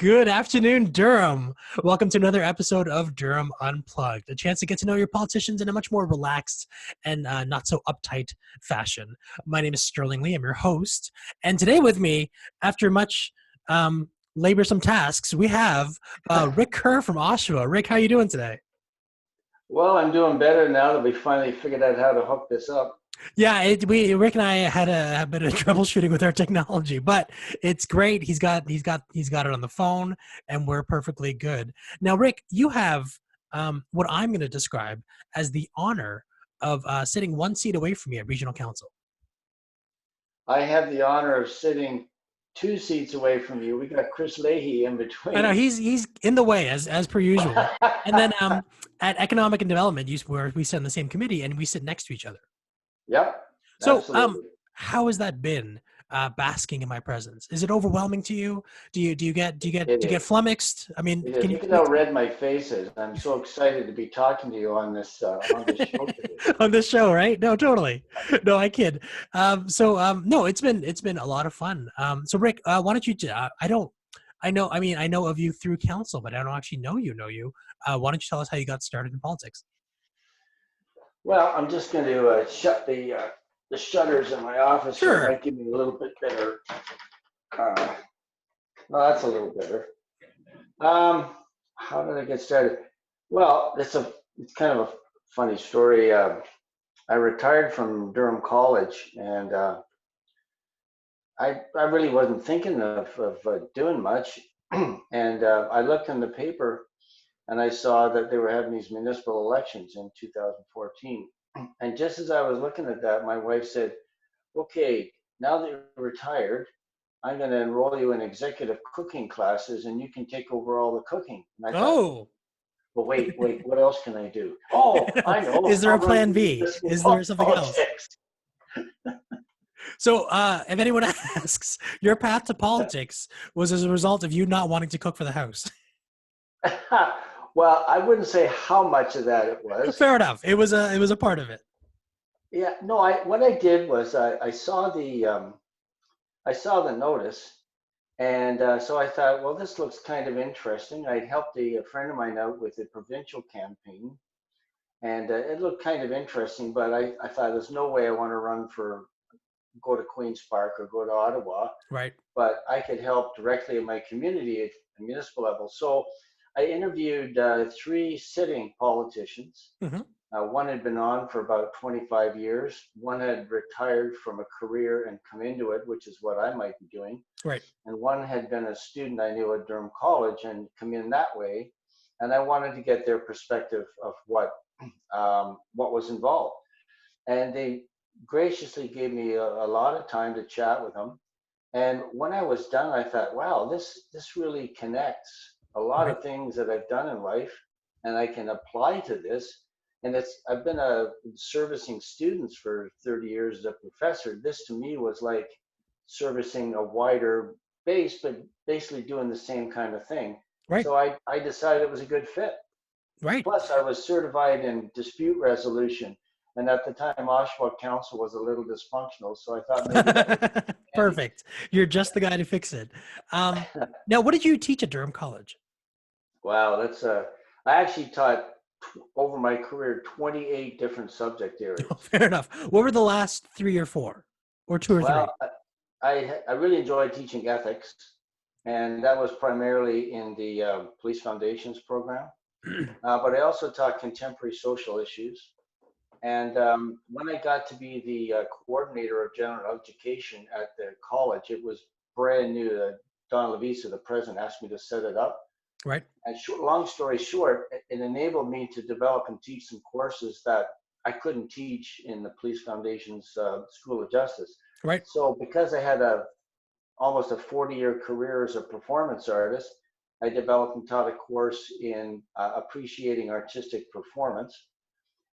Good afternoon, Durham. Welcome to another episode of Durham Unplugged, a chance to get to know your politicians in a much more relaxed and not so uptight fashion. My name is Sterling Lee. I'm your host. And today with me, after much laborsome tasks, we have Rick Kerr from Oshawa. Rick, how are you doing today? Well, I'm doing better now that we finally figured out how to hook this up. Yeah, Rick and I had a bit of troubleshooting with our technology, but it's great. He's got it on the phone, and we're perfectly good. Now, Rick, you have what I'm going to describe as the honor of sitting one seat away from me at Regional Council. I have the honor of sitting 2 seats away from you. We got Chris Leahy in between. I know he's in the way as per usual. And then at Economic and Development, where we sit in the same committee and we sit next to each other. Yep. So, absolutely. how has that been, basking in my presence? Is it overwhelming to you? Do you get flummoxed? I mean, Can you look at how red my face is? I'm so excited to be talking to you on this show today. On this show, right? No, totally. No, I kid. No, it's been a lot of fun. So Rick, why don't you? I know of you through council, but I don't actually know you. Why don't you tell us how you got started in politics? Well, I'm just going to shut the shutters in my office. Sure. So it might give me a little bit better. Well, that's a little better. How did I get started? Well, it's kind of a funny story. I retired from Durham College, and I really wasn't thinking of doing much. And I looked in the paper, and I saw that they were having these municipal elections in 2014. And just as I was looking at that, my wife said, "Okay, now that you're retired, I'm going to enroll you in executive cooking classes, and you can take over all the cooking." And I thought, well, wait, what else can I do? Oh, I know. Is there a plan B? Is there something else? So, if anyone asks, your path to politics was as a result of you not wanting to cook for the house. Well, I wouldn't say how much of that it was. Fair enough. It was a part of it. Yeah, no. What I did was I saw the notice, and so I thought, well, this looks kind of interesting. I'd helped a friend of mine out with a provincial campaign, and it looked kind of interesting. But I thought there's no way I want to go to Queen's Park or go to Ottawa. Right. But I could help directly in my community at the municipal level. So I interviewed 3 sitting politicians. Mm-hmm. One had been on for about 25 years. One had retired from a career and come into it, which is what I might be doing. Right. And one had been a student I knew at Durham College and come in that way. And I wanted to get their perspective of what was involved. And they graciously gave me a lot of time to chat with them. And when I was done, I thought, wow, this really connects a lot of things that I've done in life, and I can apply to this. And I've been servicing students for 30 years as a professor. This to me was like servicing a wider base, but basically doing the same kind of thing. Right. So I decided it was a good fit. Right. Plus, I was certified in dispute resolution. And at the time, Oshawa Council was a little dysfunctional. So I thought maybe perfect. You're just the guy to fix it. Now, what did you teach at Durham College? Wow, I actually taught over my career 28 different subject areas. Oh, fair enough. What were the last 3 or 4, or 2 or 3? Well, I really enjoyed teaching ethics, and that was primarily in the Police Foundations program. But I also taught contemporary social issues. And when I got to be the coordinator of general education at the college, it was brand new. Don Levisa, the president, asked me to set it up. Right. And long story short, it enabled me to develop and teach some courses that I couldn't teach in the Police Foundation's School of Justice. Right. So because I had almost a 40-year career as a performance artist, I developed and taught a course in appreciating artistic performance.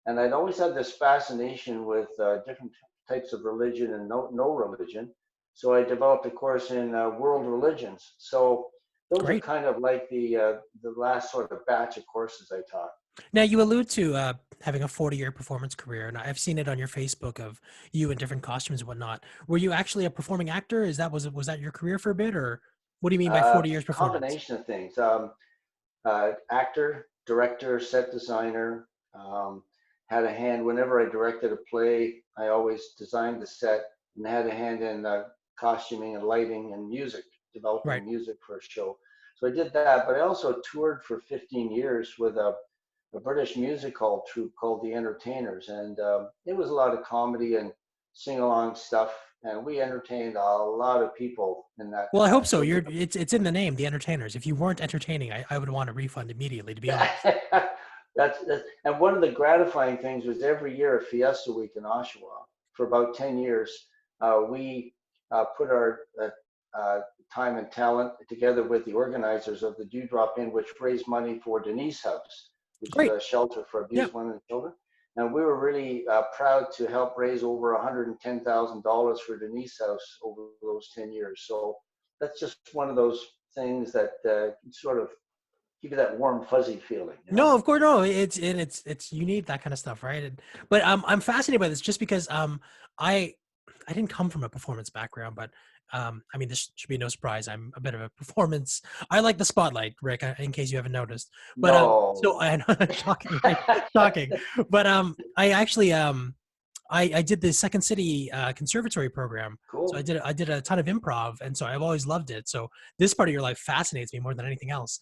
And I'd always had this fascination with different types of religion and no religion. So I developed a course in world religions. So those are kind of like the last sort of batch of courses I taught. Now, you allude to having a 40-year performance career, and I've seen it on your Facebook of you in different costumes and whatnot. Were you actually a performing actor? Was that your career for a bit, or? What do you mean by 40 years performance? Combination of things. Actor, director, set designer. Had a hand whenever I directed a play. I always designed the set and had a hand in costuming and lighting and music, Right. developing music for a show. So I did that, but I also toured for 15 years with a British music hall troupe called the Entertainers, and it was a lot of comedy and sing along stuff, and we entertained a lot of people in that Well, I hope time. so. So It's in the name, the entertainers. If you weren't entertaining, I would want a refund immediately, to be honest. that's and one of the gratifying things was every year at Fiesta Week in Oshawa for about 10 years, we put our time and talent together with the organizers of the Dewdrop Inn, which raised money for Denise House, which is Great. a shelter for Yep. abused women and children. And we were really proud to help raise over $110,000 for Denise House over those 10 years. So that's just one of those things that sort of give you that warm, fuzzy feeling, you No, know? of course, no. It's you need that kind of stuff, right? But I'm fascinated by this just because I I didn't come from a performance background, but I mean this should be no surprise. I'm a bit of a performance. I like the spotlight, Rick, in case you haven't noticed. But so No. I know shocking, right? Shocking. But I actually I did the Second City conservatory program. So Cool. I did a ton of improv, and so I've always loved it. So this part of your life fascinates me more than anything else.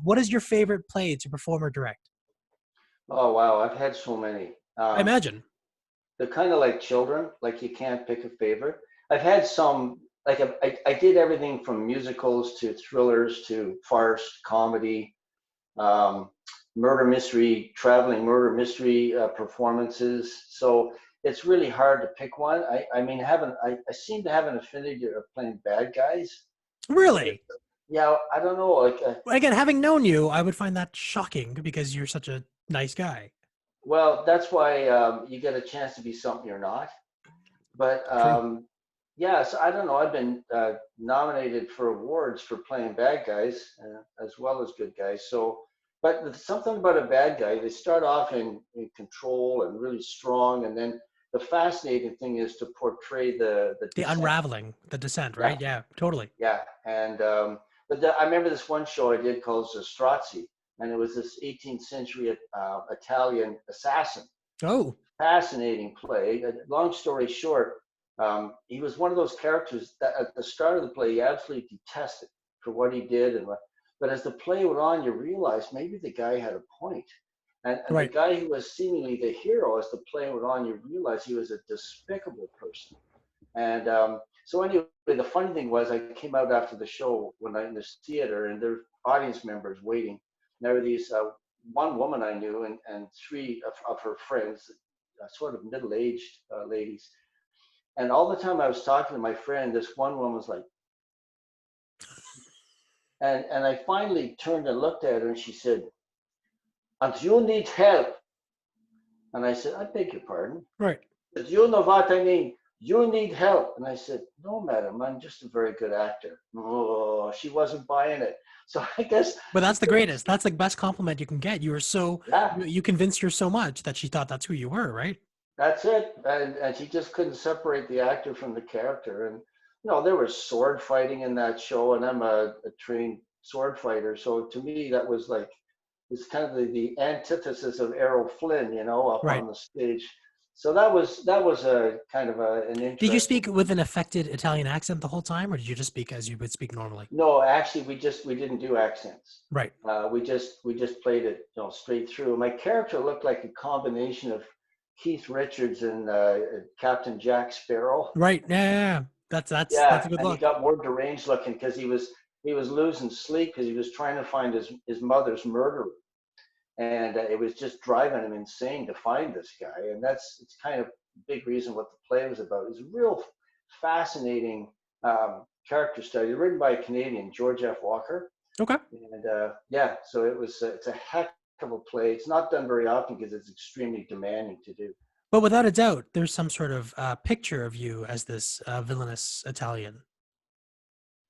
What is your favorite play to perform or direct? Oh, wow. I've had so many. I imagine. They're kind of like children, like you can't pick a favorite. I've had some, like I did everything from musicals to thrillers to farce, comedy, um, murder mystery, traveling murder mystery performances. So it's really hard to pick one. I mean, I seem to have an affinity of playing bad guys. Really? Yeah, I don't know. Like, Again, having known you, I would find that shocking because you're such a nice guy. well, that's why you get a chance to be something you're not. But True. yeah, so I don't know. I've been nominated for awards for playing bad guys as well as good guys. So, but something about a bad guy, they start off in control and really strong, and then the fascinating thing is to portray the The dissent. unraveling, the descent, Yeah, right? Yeah, totally. yeah, and I remember this one show I did called Strozzi, and it was this 18th century Italian assassin. Oh, Fascinating play. Long story short, he was one of those characters that at the start of the play you absolutely detested for what he did, but as the play went on, you realize maybe the guy had a point. And the right. guy who was seemingly the hero, as the play went on, you realize he was a despicable person. And so anyway, the funny thing was, I came out after the show when I in this theater, and there were audience members waiting. And there were these one woman I knew and three of her friends, sort of middle-aged ladies. And all the time I was talking to my friend, this one woman was like, and I finally turned and looked at her, and she said, "And you need help?" And I said, "I beg your pardon." Right. She said, "You know what I mean? You need help." And I said, "No, madam, I'm just a very good actor." Oh, she wasn't buying it. So I guess, But that's the greatest. That's the best compliment you can get. You were so yeah, you convinced her so much that she thought that's who you were, right? that's it. And she just couldn't separate the actor from the character. And, there was sword fighting in that show, and I'm a trained sword fighter. So to me, that was like, it's kind of the antithesis of Errol Flynn, up Right. on the stage. So that was a kind of an Did you interesting. speak with an affected Italian accent the whole time, or did you just speak as you would speak normally? No, actually, we didn't do accents. Right. We just played it, straight through. My character looked like a combination of Keith Richards and Captain Jack Sparrow. Right. Yeah, yeah, yeah. That's Yeah, a good and he look. got more deranged looking because he was losing sleep because he was trying to find his mother's murderer, and it was just driving him insane to find this guy. And it's kind of a big reason what the play was about. It's a real fascinating character study written by a Canadian, George F. Walker. Okay. And yeah, so it's a heck of a play. It's not done very often because it's extremely demanding to do. But without a doubt, there's some sort of picture of you as this villainous Italian,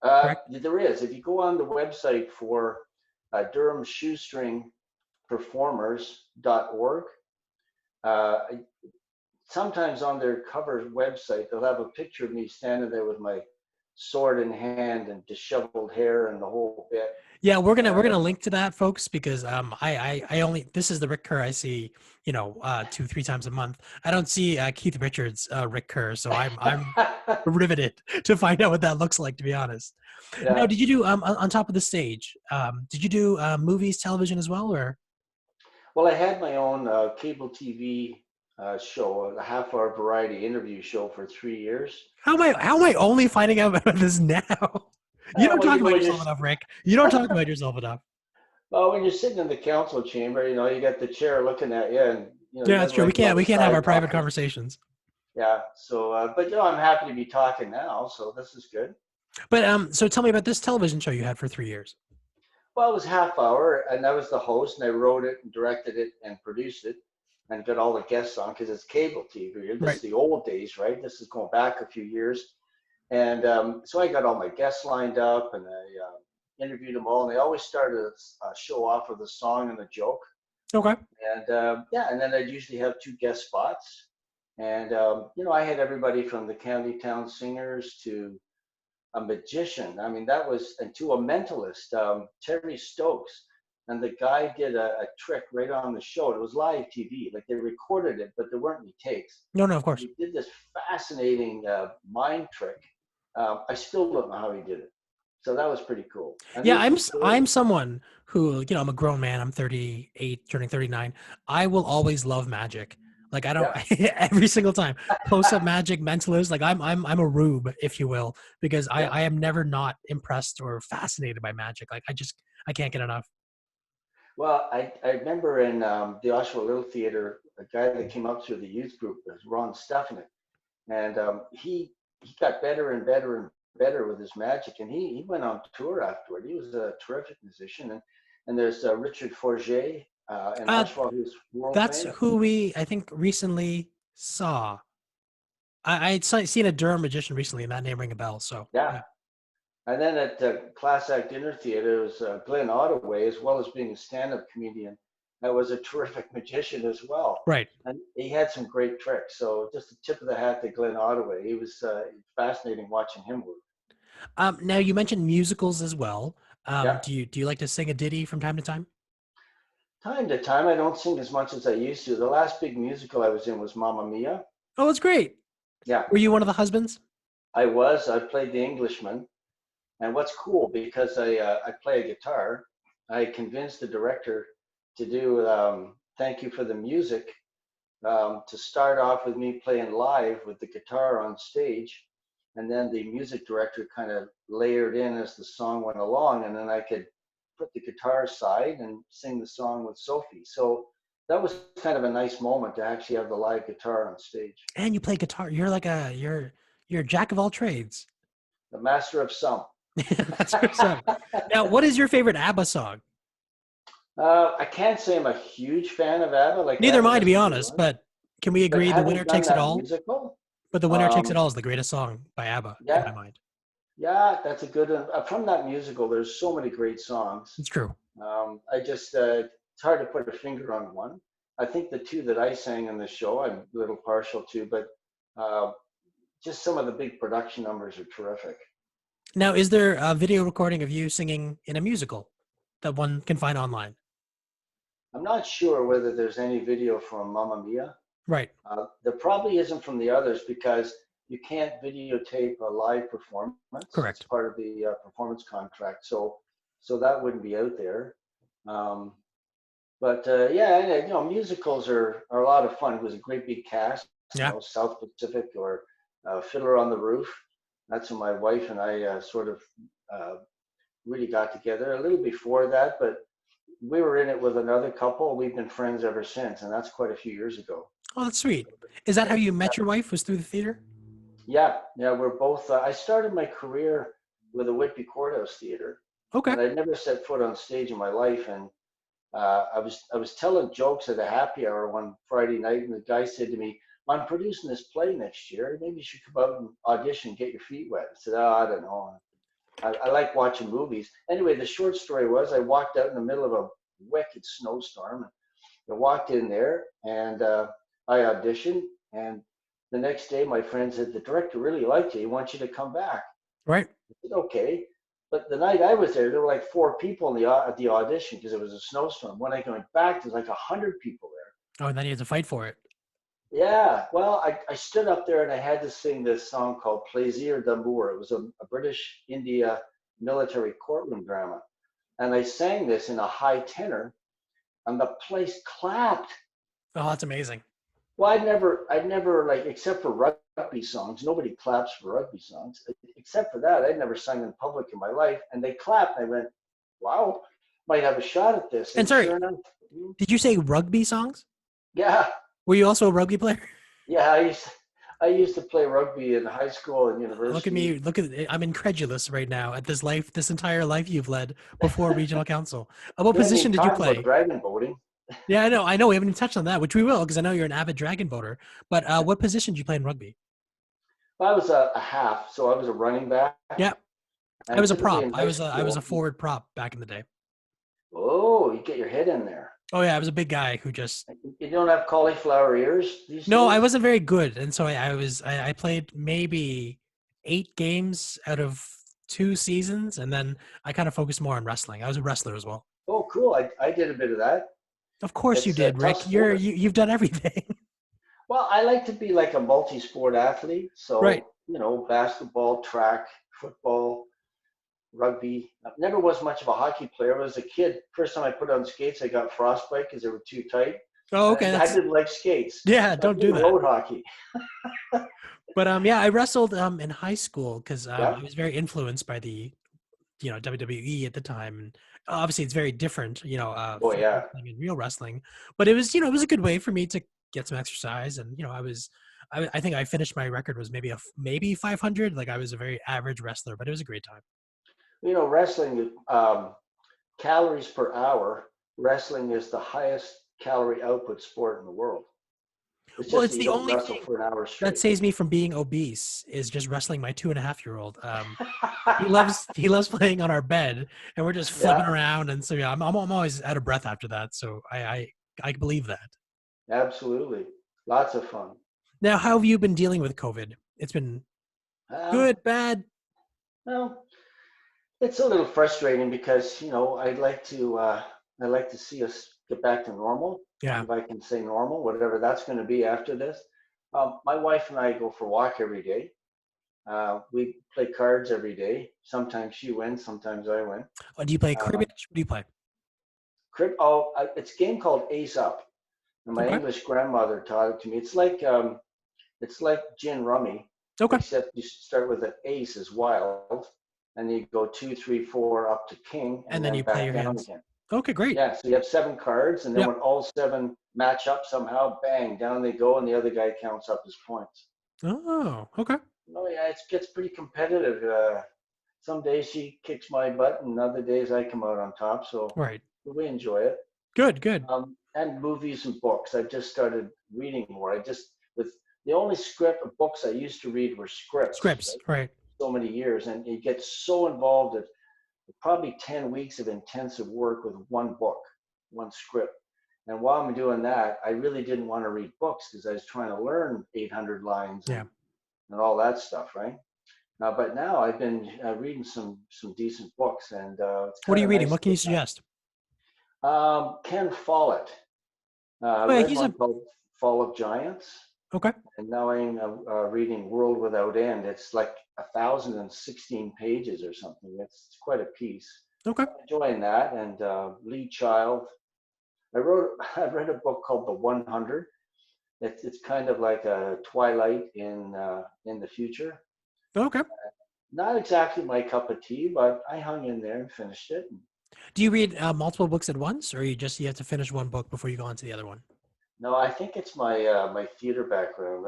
correct? There is. If you go on the website for Durham Shoestring Performers.org, uh, sometimes on their cover website they'll have a picture of me standing there with my sword in hand and disheveled hair and the whole bit. Yeah, we're gonna And we're gonna link to that, folks, because I only this is the Rick Kerr I see, 2-3 times a month. I don't see Keith Richards Rick Kerr, so I'm riveted to find out what that looks like, to be honest. Now, yeah. did you do on top of the stage? Did you do movies, television as well, or Well, I had my own cable TV show, a half-hour variety interview show for 3 years. how am I only finding out about this now? You don't Well, talk you know, about yourself enough, Rick. You don't talk about yourself enough. well, when you're sitting in the council chamber, you got the chair looking at you, and you Yeah, that's never true. We like a lot can't of we can't have side our private talkers. conversations. Yeah. So, but I'm happy to be talking now, so this is good. But so tell me about this television show you had for 3 years. Well, it was half hour, and I was the host, and I wrote it and directed it and produced it, and got all the guests on because it's cable TV. This Right. is the old days, right? This is going back a few years, and so I got all my guests lined up, and I interviewed them all, and they always started a show off with a song and a joke, Okay. and yeah, and then I'd usually have two guest spots, and I had everybody from the county town singers to a magician. I mean, that was, and to a mentalist, Terry Stokes. And the guy did a trick right on the show. It was live TV, like they recorded it, but there weren't any takes. No, of course. He did this fascinating mind trick. I still don't know how he did it. So that was pretty cool. And Yeah, these I'm were s- I'm stories. someone who, I'm a grown man. I'm 38, turning 39. I will always love magic. Like I don't Yeah. every single time. Close up magic, mentalist, like I'm a rube, if you will, because I Yeah. I am never not impressed or fascinated by magic. Like I can't get enough. Well, I remember in the Oshawa Little Theater, a guy that came up through the youth group was Ron Stefanik. And he got better and better and better with his magic, and he went on tour afterward. He was a terrific musician, and there's Richard Forget in Uh Oshawa who's world that's famous. who we I think recently saw. Seen a Durham magician recently, and that name rang a bell. So Yeah, yeah. and then at Class Act Dinner Theater, it was Glenn Ottaway, as well as being a stand-up comedian, that was a terrific magician as well. Right. And he had some great tricks. So just a tip of the hat to Glenn Ottaway. He was fascinating watching him work. Now you mentioned musicals as well. Yeah. Do you like to sing a ditty from time to time? Time to time, I don't sing as much as I used to. The last big musical I was in was Mamma Mia. Oh, it's great. Yeah, Were you one of the husbands? I was. I played the Englishman. And what's cool, because I play a guitar, I convinced the director to do Thank You for the Music, to start off with me playing live with the guitar on stage. And then the music director kind of layered in as the song went along. And then I could put the guitar aside and sing the song with Sophie. So that was kind of a nice moment to actually have the live guitar on stage. And you play guitar. You're a jack of all trades. The master of some. That's awesome. Now, what is your favorite ABBA song? I can't say I'm a huge fan of ABBA. Like I Neither am haven't I, to be listened to honest, one, but can we but agree the having winner done takes it that all? musical, But the winner takes it um, all is the greatest song by ABBA in yeah, my mind. yeah, that's a good one. From that musical, there's so many great songs. It's true. It's hard to put a finger on one. I think the two that I sang in the show, I'm a little partial to, but uh, just some of the big production numbers are terrific. Now, is there a video recording of you singing in a musical that one can find online? I'm not sure whether there's any video from Mamma Mia. Right. There probably isn't from the others because you can't videotape a live performance. It's Correct. part of the performance contract, so that wouldn't be out there. Um, but yeah, musicals are a lot of fun. It was a great big cast, Yeah. South Pacific or Fiddler on the Roof. That's when my wife and I sort of uh, really got together. A little before that, but we were in it with another couple. We've been friends ever since, and that's quite a few years ago. Oh, that's sweet. Is that how you met your wife? Was through the theater? Yeah, yeah, we're both. I started my career with the Whitby Courthouse Theater, Okay. and I'd never set foot on stage in my life. And I was telling jokes at a happy hour one Friday night, and the guy said to me, "I'm producing this play next year. Maybe you should come out and audition, get your feet wet." I said, "Oh, I don't know. I like watching movies." Anyway, the short story was, I walked out in the middle of a wicked snowstorm. I walked in there, and I auditioned, and the next day my friend said, "The director really liked you. He wants you to come back." Right. I said, okay. But the night I was there were like 4 people in at the audition because it was a snowstorm. When I went back, there's like 100 people there. Oh, and then you have to fight for it. Yeah, well, I stood up there and I had to sing this song called Plaisir d'amour. It was a British India military courtroom drama. And I sang this in a high tenor, and the place clapped. Oh, that's amazing. Well, I'd never like, except for rugby songs, nobody claps for rugby songs. Except for that, I'd never sung in public in my life, and they clapped. And I went, wow, might have a shot at this. And And sorry, sure enough, did you say rugby songs? yeah, Were you also a rugby player? yeah, I used to play rugby in high school and Look at university. me. Look at I'm incredulous right now at this entire life you've led before regional council. What We haven't even position did you talked about play? dragon boating. Yeah, I know. I know. We haven't even touched on that, which we will, because I know you're an avid dragon boater. But what position did you play in rugby? I was a half, so I was a running back. Yeah, I And was a typically prop. in I high was a school, forward prop back in the day. oh, you get your head in there. Oh yeah, I was a big guy who just You don't have cauliflower ears these no, I days? wasn't very good, and so I played maybe 8 games out of 2 seasons, and then I kind of focused more on wrestling. I was a wrestler as well. Oh, cool. I did a bit of that. Of course you It's a did, tough Rick. sport. You've done everything. Well, I like to be like a multi-sport athlete. Right. So, basketball, track, football, rugby. I never was much of a hockey player. As a kid, first time I put on skates, I got frostbite because they were too tight. Oh, okay. And I That's didn't like skates. yeah. So I Don't played do that. road hockey. But yeah, I wrestled in high school because Yeah. I was very influenced by the WWE at the time, and obviously it's very different, Oh, from yeah. wrestling and real wrestling. But it was a good way for me to get some exercise, and I think I finished my record was maybe 500. Like I was a very average wrestler, but it was a great time. Wrestling, calories per hour, wrestling is the highest calorie output sport in the world. It's Well, just it's that you the don't only wrestle thing for an hour that straight. saves me from being obese is just wrestling my 2.5-year-old. He loves playing on our bed, and we're just flipping Yeah, around, and so yeah, I'm always out of breath after that. So I believe that. absolutely. Lots of fun. Now, how have you been dealing with COVID? It's been Um, good, bad. well, it's a little frustrating because I like to see us get back to normal, Yeah. if I can say normal, whatever that's going to be after this. My wife and I go for a walk every day. We play cards every day. Sometimes she wins, sometimes I win. Oh, do you play Uh, cribbage? What do you play? it's a game called Ace Up, and my Okay. English grandmother taught it to me. It's like gin rummy, Okay. except you start with an ace as wild, and you go 2, 3, 4 up to king, And and then then you play back your down hands. again. Okay, great. Yeah, so you have 7 cards, and then Yep. when all 7 match up somehow, bang, down they go, and the other guy counts up his points. Oh, okay. Oh yeah, it gets pretty competitive. Some days she kicks my butt, and other days I come out on top. So Right. we enjoy it. Good, good. And movies and books. I've just started reading more. With the only script of books I used to read were scripts, Scripts, right? right. So many years, and you get so involved that probably 10 weeks of intensive work with one book, one script. And while I'm doing that, I really didn't want to read books because I was trying to learn 800 lines Yeah. and all that stuff, right? But now I've been reading some decent books, and it's What are kind you of reading? nice What to can you get back. suggest? Ken Follett. I Oh, yeah, read he's one a called Fall of Giants, okay. and now I'm reading World Without End. It's like 1,016 pages or something. It's quite a piece. Okay. I'm enjoying that. And Lee Child. I read a book called The 100. It's kind of like a Twilight in the future. Okay. Not exactly my cup of tea, but I hung in there and finished it. Do you read multiple books at once, or you have to finish one book before you go on to the other one? No, I think it's my theater background.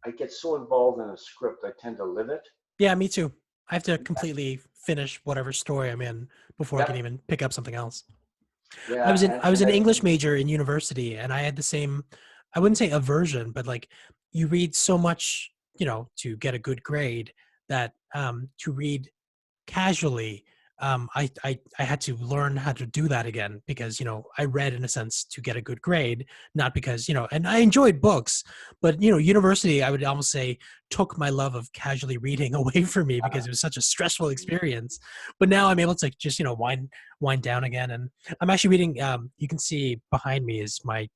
I get so involved in a script, I tend to live it. Yeah, me too. I have to completely finish whatever story I'm in before I can Yep. even pick up something else. I was Yeah, in I was and an I English major in university, and I had the same. I wouldn't say aversion, but like you read so much, to get a good grade that to read casually I had to learn how to do that again because I read in a sense to get a good grade, not because and I enjoyed books, but university I would almost say took my love of casually reading away from me because it was such a stressful experience. But now I'm able to just wind down again, and I'm actually reading. You can see behind me is my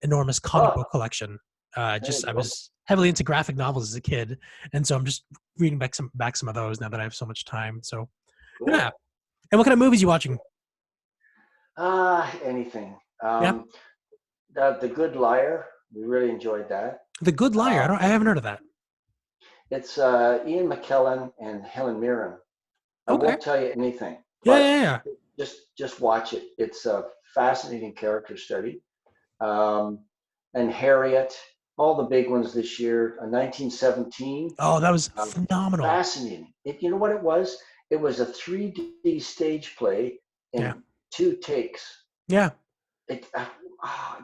enormous comic Oh, book collection. there Just you I go. was heavily into graphic novels as a kid, and so I'm just reading back some of those now that I have so much time. So yeah. Cool. And what kind of movies you watching? Anything. Yeah, The Good Liar. We really enjoyed that. The Good Liar. Um, I haven't heard of that. it's Ian McKellen and Helen Mirren. I Okay. won't tell you anything, Yeah, but yeah, yeah. just watch it. It's a fascinating character study. Um, and Harriet, all the big ones this year. 1917, Oh, that was um, phenomenal. fascinating. You know what it was? It was a 3D stage play Yeah, in 2 takes. yeah. It,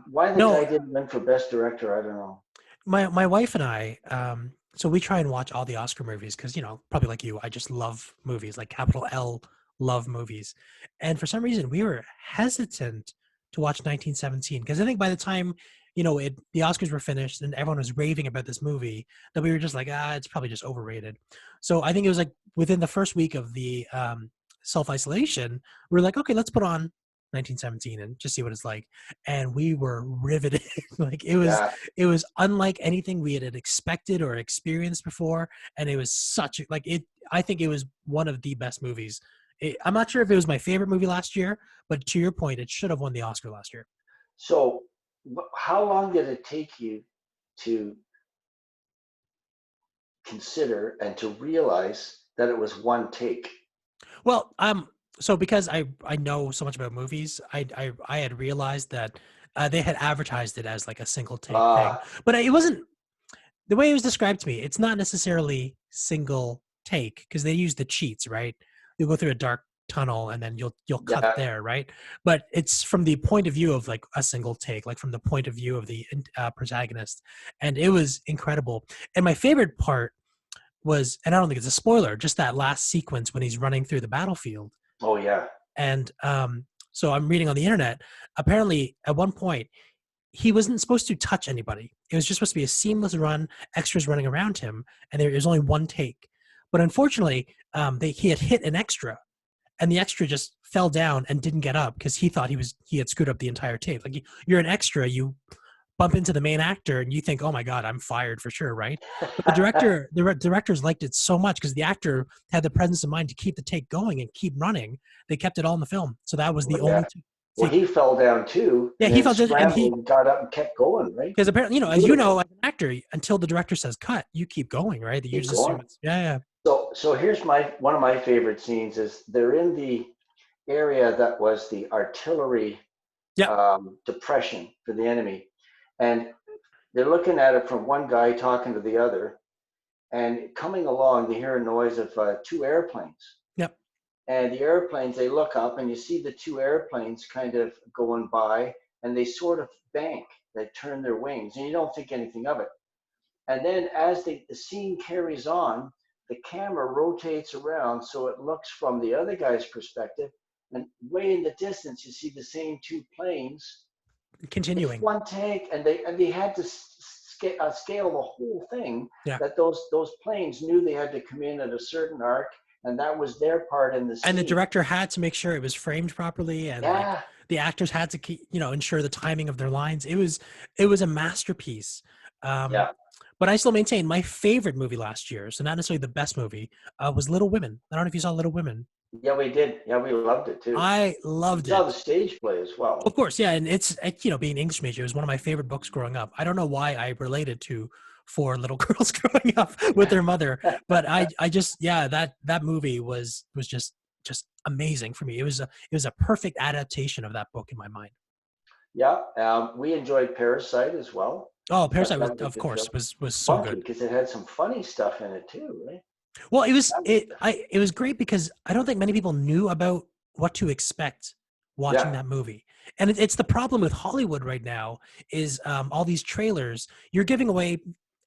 why the guy No, didn't win for best director, I don't know. my wife and I, so we try and watch all the Oscar movies because probably like you, I just love movies, like capital L, love movies, and for some reason we were hesitant to watch 1917 because I think by the time the Oscars were finished and everyone was raving about this movie, that we were just like, it's probably just overrated. So I think it was like within the first week of the self isolation, we are like, okay, let's put on 1917 and just see what it's like, and we were riveted. Like Yeah. it was unlike anything we had expected or experienced before, and it was such like it. I think it was one of the best movies. I'm not sure if it was my favorite movie last year, but to your point, it should have won the Oscar last year. So, how long did it take you to consider and to realize that it was 1 take? Well, so because I know so much about movies, I had realized that they had advertised it as like a single take thing, Uh, but it wasn't the way it was described to me. It's not necessarily single take because they use the cheats, right? You'll go through a dark tunnel and then you'll cut yeah. there, right? But it's from the point of view of like a single take, like from the point of view of the protagonist, and it was incredible. And my favorite part was, and I don't think it's a spoiler, just that last sequence when he's running through the battlefield. Oh, yeah. And so I'm reading on the internet. Apparently, at one point, he wasn't supposed to touch anybody. It was just supposed to be a seamless run, extras running around him, and there was only one take. But unfortunately, he had hit an extra, and the extra just fell down and didn't get up because he thought he had screwed up the entire tape. Like you're an extra, you bump into the main actor and you think, oh my god, I'm fired for sure, right? But the directors liked it so much because the actor had the presence of mind to keep the take going and keep running. They kept it all in the film, so that was the Well, yeah. only Well, take. he fell down too, Yeah, and he then felt it, and scrambled and got up and kept going, right? because apparently, as you know, Beautiful. as an actor, until the director says cut, you keep going, right? You Keep just assume going. it's yeah. So here's one of my favorite scenes is they're in the area that was the artillery Yeah. depression for the enemy, and they're looking at it from one guy talking to the other, and coming along, they hear a noise of 2 airplanes. Yep. And the airplanes, they look up and you see the 2 airplanes kind of going by, and they sort of bank, they turn their wings, and you don't think anything of it. And then as the scene carries on, the camera rotates around so it looks from the other guy's perspective, and way in the distance, you see the same 2 planes. It's Continuing. 1 take, and they had to scale the whole thing. Yeah. That those planes knew they had to come in at a certain arc, and that was their part in the And the scene. director had to make sure it was framed properly, and like Yeah, the actors had to keep, ensure the timing of their lines. It was a masterpiece. Um, yeah, but I still maintain my favorite movie last year, so not necessarily the best movie, was Little Women. I don't know if you saw Little Women. yeah. We did. Yeah, we loved it too. I We loved saw the it. stage play as Of well. course, yeah, and being an English major, it was one of my favorite books growing up. I don't know why I related to four little girls growing up with their mother, but I just yeah, that movie was just amazing for me. It was a perfect adaptation of that book in my mind. Yeah, we enjoyed Parasite as well. Oh, Thought Parasite that was, was a of good film. course, was so Funky good. because it had some funny stuff in it too, right? Well, That was, it was great because I don't think many people knew about what to expect watching yeah, that movie. And it's the problem with Hollywood right now is all these trailers. You're giving away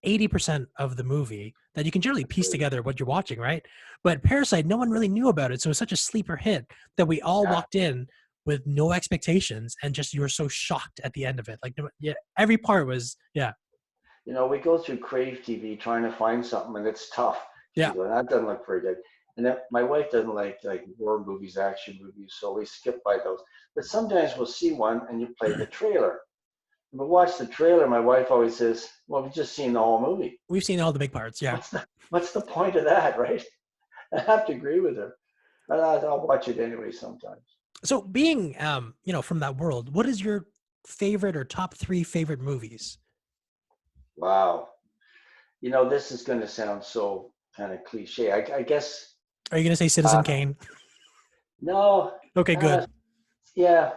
80% of the movie that you can generally piece together what you're watching, right? But Parasite, no one really knew about it. So it was such a sleeper hit that we all Yeah. walked in with no expectations and just you were so shocked at the end of it. Like, yeah, every part was, yeah, We go through Crave TV trying to find something, and it's tough. yeah. You go, that doesn't look very good. And then my wife doesn't like war movies, action movies, so we skip by those. But sometimes we'll see one, and you play the trailer. If we watch the trailer, my wife always says, "Well, we've just seen the whole movie. We've seen all the big parts, yeah. What's the point of that, right?" I have to agree with her, but I'll watch it anyway sometimes. So being, from that world, what is your favorite or top 3 favorite movies? Wow. This is going to sound so kind of cliche. I guess, Are you going to say Citizen Kane? no. Okay, good. Yeah,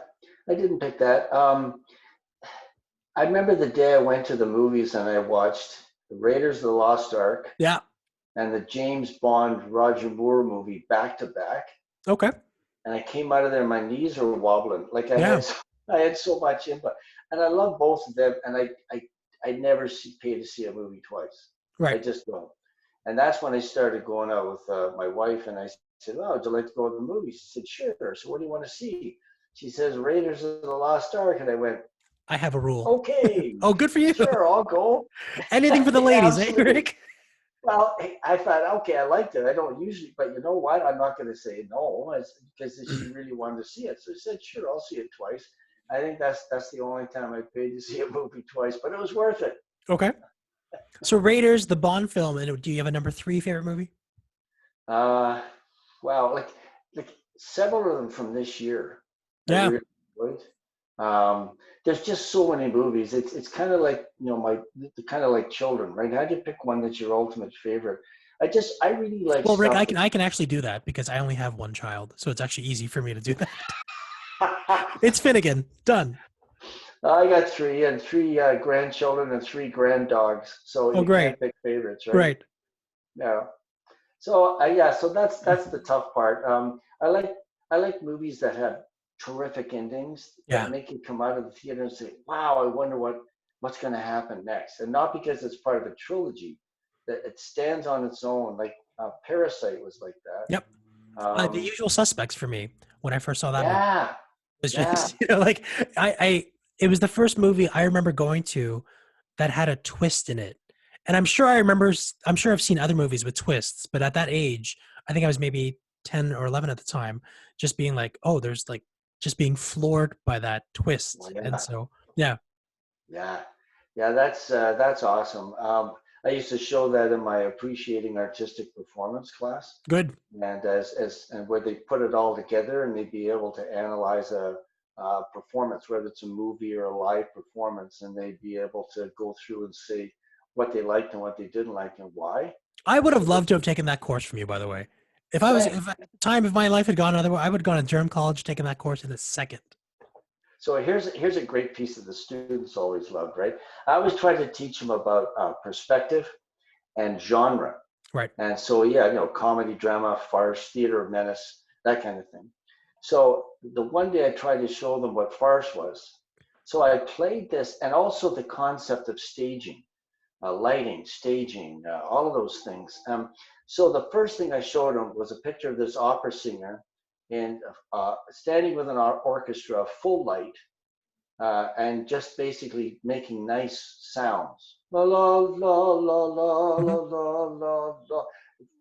I didn't pick that. I remember the day I went to the movies and I watched the Raiders of the Lost Ark Yeah. and the James Bond Roger Moore movie back to back. Okay. And I came out of there, my knees were wobbling. Like Yeah. I had so much input. And I love both of them. And I never pay to see a movie twice. I Right. just don't. And that's when I started going out with my wife. And I said, "Oh, would you like to go to the movies?" She said, "Sure." So what do you want to see? She says, "Raiders of the Lost Ark." And I went, I have a rule. "Okay, Oh, good for you. sure, I'll go." Anything for the Yeah, ladies, eh, absolutely. Rick? Well, I thought, okay, I liked it. I don't usually, but you know what? I'm not going to say no, because she really wanted to see it. So I said, "Sure, I'll see it twice." I think that's the only time I paid to see a movie twice, but it was worth it. Okay. So Raiders, the Bond film, and do you have a number 3 favorite movie? Uh, wow, like several of them from this year, I Yeah. really enjoyed. There's just so many movies. It's kind of like kind of like children, right? How do you pick one that's your ultimate favorite? I really like Well, Rick, stuff I can actually do that because I only have one child, so it's actually easy for me to do that. that. It's Finnegan. Done. I got three grandchildren and three granddogs, so Oh, you great. can't pick favorites, right? Right. Yeah. So yeah, so that's the tough part. I like movies that have terrific endings that Yeah. make you come out of the theater and say, "Wow, I wonder what's going to happen next." And not because it's part of a trilogy, that it stands on its own. Like Parasite was like Yep. that. The Usual Suspects for me when I first saw that movie. Yeah, It's yeah. just, like it was the first movie I remember going to that had a twist in it. And I'm sure I've seen other movies with twists, but at that age, I think I was maybe 10 or 11 at the time, just being like, oh, there's like, just being floored by that Well, twist. And yeah. so, yeah, Yeah, yeah, that's awesome. I used to show that in my appreciating artistic performance class, good. and and where they put it all together and they'd be able to analyze a performance, whether it's a movie or a live performance, and they'd be able to go through and say what they liked and what they didn't like and why. I would have So loved to have taken that course from you, by the way. same. If time of my life had gone another way, I would have gone to Durham College, taken that course in a second. So here's a great piece that the students always loved, right? I always try to teach them about perspective and genre. Right. And so, yeah, comedy, drama, farce, theater of menace, that kind of thing. So the one day I tried to show them what farce was. So I played this and also the concept of staging, lighting, staging, all of those things. So the first thing I showed them was a picture of this opera singer and standing with an orchestra, full light, and just basically making nice sounds. La la la la la Hmm. la la la la.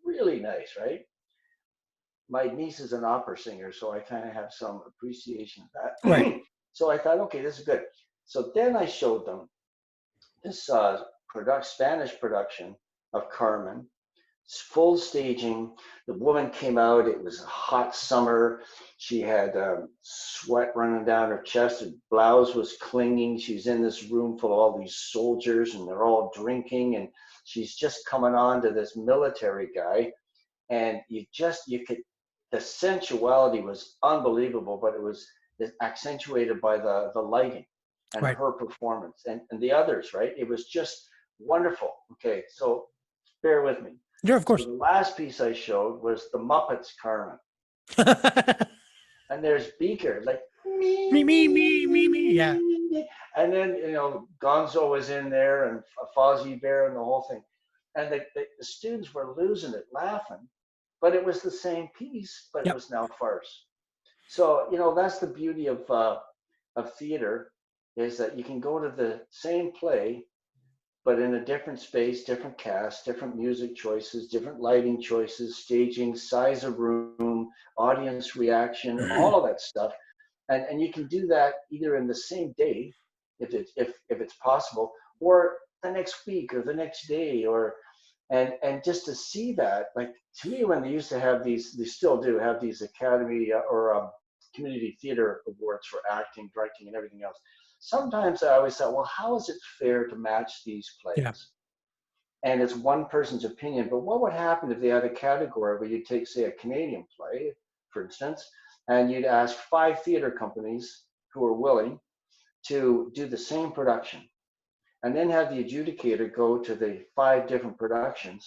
Really nice, right? My niece is an opera singer, so I kind of have some appreciation of Right. that. So I thought, okay, this is good. So then I showed them this Spanish production of Carmen, full staging. The woman came out. It was a hot summer. She had sweat running down her chest. Her blouse was clinging. She's in this room full of all these soldiers, and they're all drinking. And she's just coming on to this military guy. And you could, the sensuality was unbelievable, but it was accentuated by the lighting and Right. her performance and the others, right? It was just wonderful. Okay, so bear with me. Sure, of So course. the last piece I showed was the Muppets Carmen. And there's Beaker, like me, Me, me, me, me, me, me, me, me. me, Yeah. me, me. And then, Gonzo was in there and Fozzie Bear and the whole thing. And the students were losing it, laughing. But it was the same piece, but it Yep. was now farce. So, that's the beauty of theater, is that you can go to the same play, but in a different space, different cast, different music choices, different lighting choices, staging, size of room, audience reaction, all of that stuff. And you can do that either in the same day, if it's possible, or the next week or the next day, and just to see that, like, to me, when they used to have these, they still do have these academy or community theater awards for acting, directing, and everything else. Sometimes I always thought, well, how is it fair to match these Yeah. plays? And it's one person's opinion, but what would happen if they had a category where you take, say, a Canadian play, for instance, and you'd ask 5 theater companies who are willing to do the same production, and then have the adjudicator go to the 5 different productions,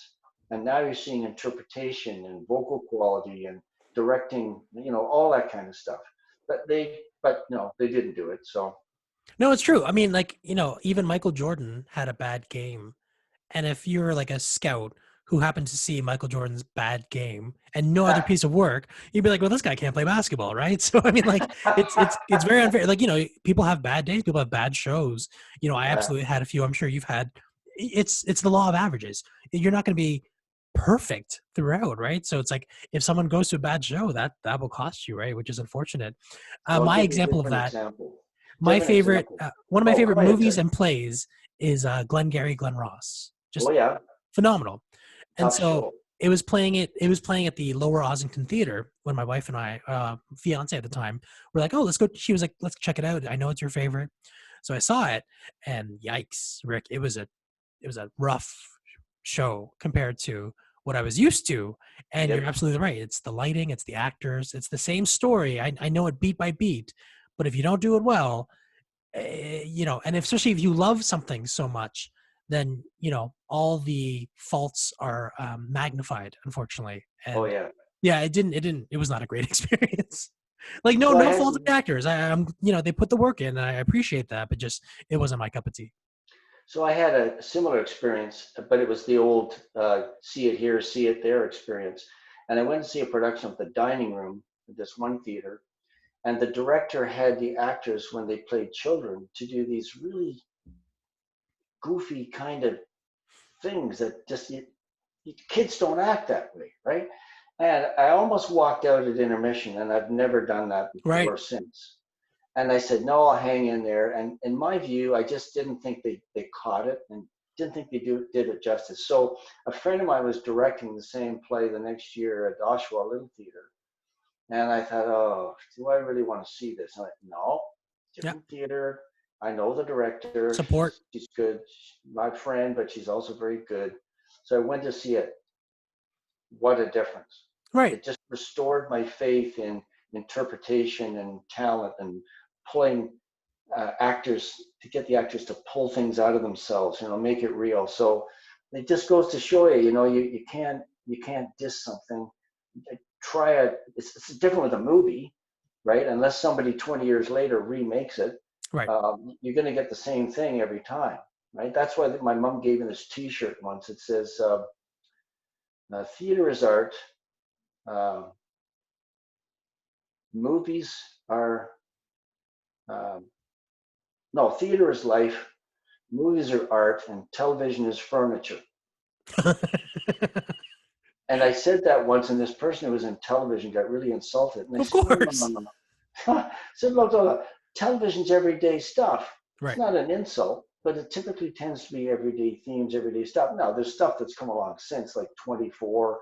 and now you're seeing interpretation and vocal quality and directing, all that kind of stuff. But no, they didn't do it. So No, it's true. I mean, like, even Michael Jordan had a bad game. And if you're like a scout who happened to see Michael Jordan's bad game and no other piece of work, you'd be like, well, this guy can't play basketball, right? So I mean, like, it's very unfair. Like, people have bad days, people have bad shows. I yeah, absolutely had a few. I'm sure you've had. It's the law of averages. You're not going to be perfect throughout, right? So it's like if someone goes to a bad show, that will cost you, right? Which is unfortunate. well, My give me a example of different that, example. my Different favorite, example. one of my Oh, favorite go ahead, movies sir. and plays is Glengarry Glen Ross. Oh Just yeah, phenomenal. And tough so show. it was playing at the Lower Ossington Theater when my wife and I, fiance at the time, were like, oh, let's go. She was like, let's check it out. I know it's your favorite. So I saw it, and yikes, Rick, it was a rough show compared to what I was used to. And you're Yep. absolutely right. It's the lighting, it's the actors, it's the same story. I know it beat by beat, but if you don't do it well, and especially if you love something so much, then all the faults are magnified, unfortunately. Oh And yeah. yeah, it was not a great experience. Like, no So I no had fault of the actors. I'm they put the work in, and I appreciate that, but just it wasn't my cup of tea. so I had a similar experience, but it was the old see it here, see it there experience. And I went to see a production of The Dining Room at this one theater, and the director had the actors, when they played children, to do these really goofy kind of things that just kids don't act that way, right? And I almost walked out at intermission, and I've never done that Right. before or since. And I said, no, I'll hang in there. And in my view, I just didn't think they caught it, and didn't think they did it justice. So a friend of mine was directing the same play the next year at Oshawa Little Theater. And I thought, oh, do I really want to see this? And I, no, Yeah. different theater. I know the director. Support. She's good. She's my friend, but she's also very good. So I went to see it. What a difference. Right. It just restored my faith in interpretation and talent, and pulling actors, to get the actors to pull things out of themselves, make it real. So it just goes to show you, you can't diss something. Try it. It's different with a movie, right? Unless somebody 20 years later remakes it, Right. you're going to get the same thing every time, right? That's why my mom gave me this T-shirt once. It says, "Theater is art. Uh, movies are um, no, theater is life. Movies are art, and television is furniture." And I said that once, and this person who was in television got really insulted. And I Of said, no, no, no, course. no, no. I said, look, look, television's everyday stuff. It's Right. not an insult, but it typically tends to be everyday themes, everyday stuff. Now, there's stuff that's come along since, like 24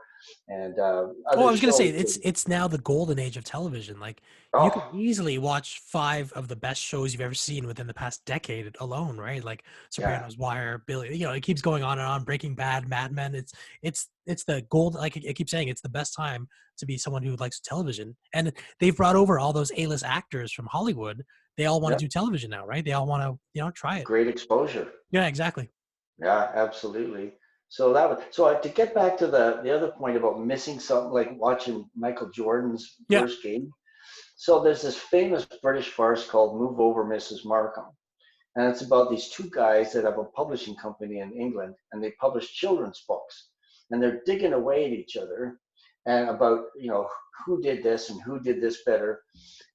and Oh, other I was gonna say shows. it's now the golden age of television. Like, you could Oh, easily watch 5 of the best shows you've ever seen within the past decade alone, right? Like yeah, Sopranos, Wire, Billy. It keeps going on and on. Breaking Bad, Mad Men. It's the gold. Like I keep saying, it's the best time to be someone who likes television. And they've brought over all those A-list actors from Hollywood. They all want to yeah, do television now, right? They all want to try it. great exposure. Yeah, exactly. Yeah, absolutely. So to get back to the other point about missing something, like watching Michael Jordan's Yeah. first game. So there's this famous British farce called Move Over, Mrs. Markham. And it's about these two guys that have a publishing company in England, and they publish children's books, and they're digging away at each other and about, who did this and who did this better.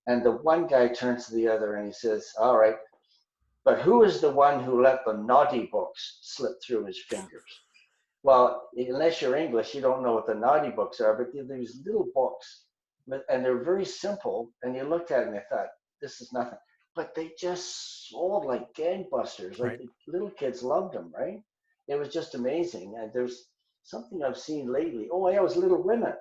And the one guy turns to the other and he says, all right, but who is the one who let the naughty books slip through his fingers? Well, unless you're English, you don't know what the naughty books are, but they're these little books, and they're very simple. And you looked at it and I thought, this is nothing. But they just sold like gangbusters. Like Right. the little kids loved them, right? It was just amazing. And there's something I've seen lately. Oh, yeah, it was Little Women.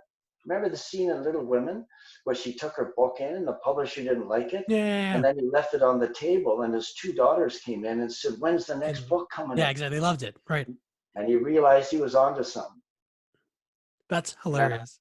Remember the scene in Little Women where she took her book in and the publisher didn't like it? Yeah, yeah, And yeah. then he left it on the table and his two daughters came in and said, when's the next And book coming yeah, out? exactly. They loved it. Right. And he realized he was onto something. That's And hilarious.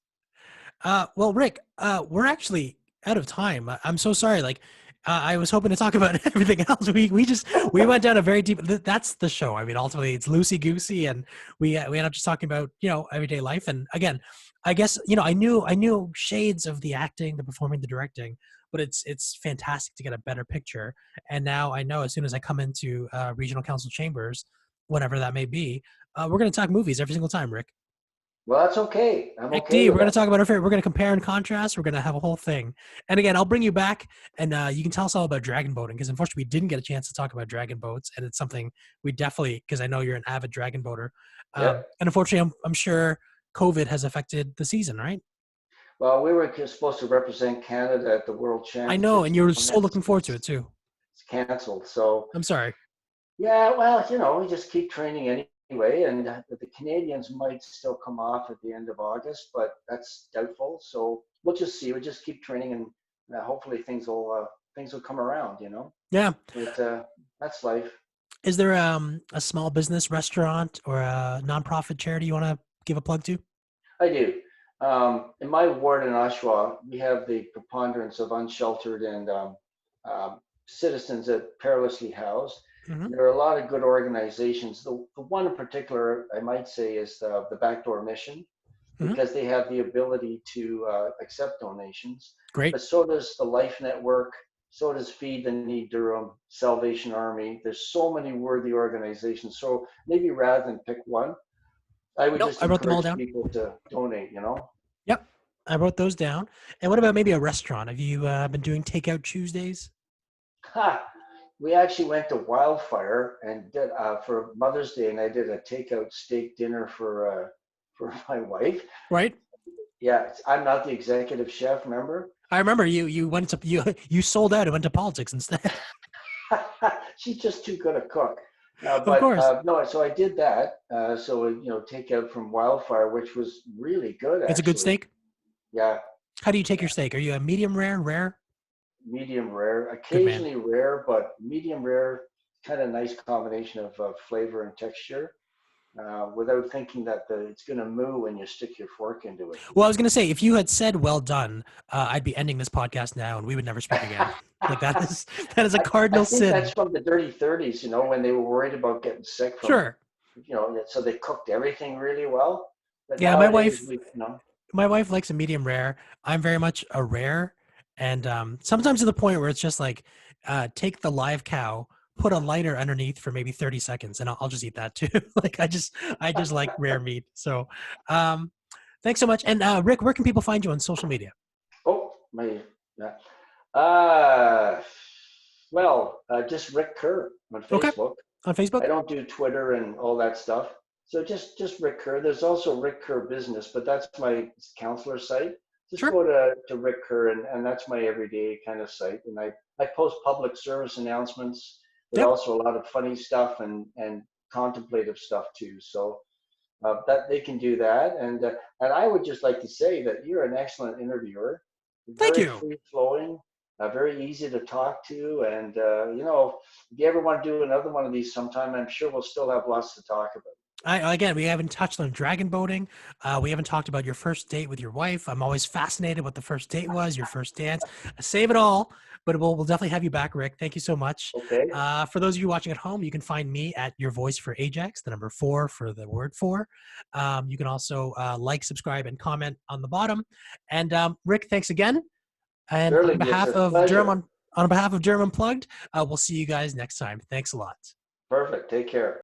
Well, Rick, we're actually out of time. I'm so sorry. Like, I was hoping to talk about everything else. We went down a very deep. That's the show. I mean, ultimately, it's loosey goosey, and we end up just talking about everyday life. And again, I guess I knew shades of the acting, the performing, the directing, but it's fantastic to get a better picture. And now I know as soon as I come into regional council chambers, whenever that may be, we're going to talk movies every single time, Rick. well, that's okay. I'm Rick okay D, with we're going that. to talk about our favorite. We're going to compare and contrast. We're going to have a whole thing. And again, I'll bring you back and you can tell us all about dragon boating because unfortunately we didn't get a chance to talk about dragon boats. And it's something we definitely, because I know you're an avid dragon boater. Yep. And unfortunately, I'm sure COVID has affected the season, right? Well, we were supposed to represent Canada at the World I know. Championships. And you're And so looking forward to it it's too. canceled. So, I'm sorry. yeah, well, we just keep training anyway. And the Canadians might still come off at the end of August, but that's doubtful. So we'll just see. We'll just keep training and hopefully things will come around. Yeah. But that's life. Is there a small business restaurant or a nonprofit charity you want to give a plug to? I do. In my ward in Oshawa, we have the preponderance of unsheltered and citizens that perilously housed. Hmm. And there are a lot of good organizations. The one in particular, I might say, is the Backdoor Mission, Hmm. because they have the ability to accept donations. Great. But so does the Life Network, so does Feed the Need Durham, Salvation Army. There's so many worthy organizations. So maybe rather than pick one, I would Nope. just I wrote them all encourage down. people to donate. Yep. I wrote those down. And what about maybe a restaurant? Have you been doing takeout Tuesdays? Ha! We actually went to Wildfire and did for Mother's Day, and I did a takeout steak dinner for my wife. Right. Yeah, I'm not the executive chef, remember? I remember you went to you sold out and went to politics instead. She's just too good a cook. Of But course. no, so I did that. So takeout from Wildfire, which was really good It's a good actually. steak. Yeah, How do you take your steak? Are you a medium rare, rare? medium rare, Good man. occasionally rare, but medium rare, kind of nice combination of flavor and texture, without thinking that it's going to moo when you stick your fork into it. Well, I was gonna say if you had said well done, I'd be ending this podcast now and we would never speak again. Like that is a I cardinal think that's sin. from the dirty 30s, when they were worried about getting sick from, Sure. so they cooked everything really well. But Yeah, my nowadays, wife we. my wife likes a medium rare. I'm very much a rare, and sometimes to the point where it's just like, take the live cow, put a lighter underneath for maybe 30 seconds, and I'll just eat that too. Like I just like rare meat. So, thanks so much. And Rick, where can people find you on social media? Oh, yeah. Uh, just Rick Kerr on Okay, Facebook. on Facebook. I don't do Twitter and all that stuff. So just Rick Kerr. There's also Rick Kerr Business, but that's my counselor site. Just Sure. go to Rick Kerr, and that's my everyday kind of site. And I post public service announcements, but Yep. also a lot of funny stuff and contemplative stuff too. So that they can do that. And I would just like to say that you're an excellent interviewer, Thank very you. free flowing, very easy to talk to. And if you ever want to do another one of these sometime, I'm sure we'll still have lots to talk about. Again, we haven't touched on dragon boating. We haven't talked about your first date with your wife. I'm always fascinated what the first date was, your first dance. Save it all, but we'll definitely have you back, Rick. Thank you so much. Okay. For those of you watching at home, you can find me at Your Voice for Ajax, the number 4 for the word 4. You can also like, subscribe, and comment on the bottom. And Rick, thanks again. And on Sterling, it's behalf a of Durham pleasure. on On behalf of Durham Unplugged, we'll see you guys next time. Thanks a lot. Perfect. Take care.